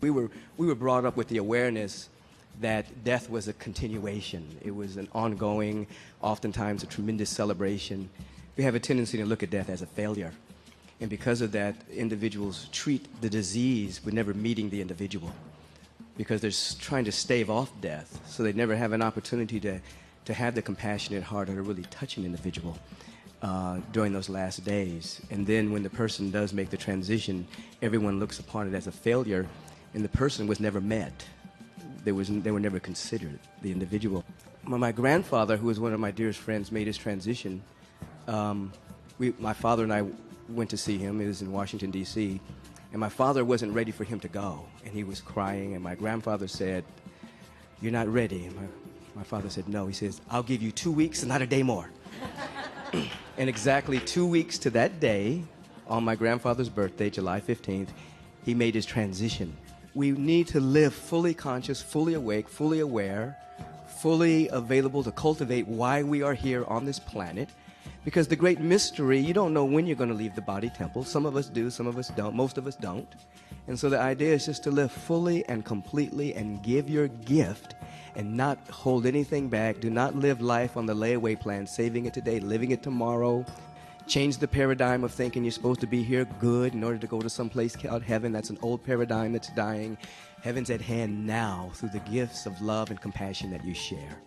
We were brought up with the awareness that death was a continuation. It was an ongoing, oftentimes a tremendous celebration. We have a tendency to look at death as a failure. And because of that, individuals treat the disease with never meeting the individual, because they're trying to stave off death, so they never have an opportunity to have the compassionate heart or to really touch an individual during those last days. And then when the person does make the transition, everyone looks upon it as a failure, and the person was never met. They were never considered, the individual. My grandfather, who was one of my dearest friends, made his transition. My father and I went to see him. It was in Washington, D.C., and my father wasn't ready for him to go, and he was crying, and my grandfather said, "You're not ready." And my father said, "No." He says, "I'll give you 2 weeks and not a day more." And exactly 2 weeks to that day, on my grandfather's birthday, July 15th, he made his transition. We need to live fully conscious, fully awake, fully aware, fully available to cultivate why we are here on this planet. Because the great mystery, you don't know when you're going to leave the body temple. Some of us do, some of us don't, most of us don't. And so the idea is just to live fully and completely and give your gift and not hold anything back. Do not live life on the layaway plan, saving it today, living it tomorrow. Change the paradigm of thinking you're supposed to be here good in order to go to some place called heaven. That's an old paradigm that's dying. Heaven's at hand now through the gifts of love and compassion that you share.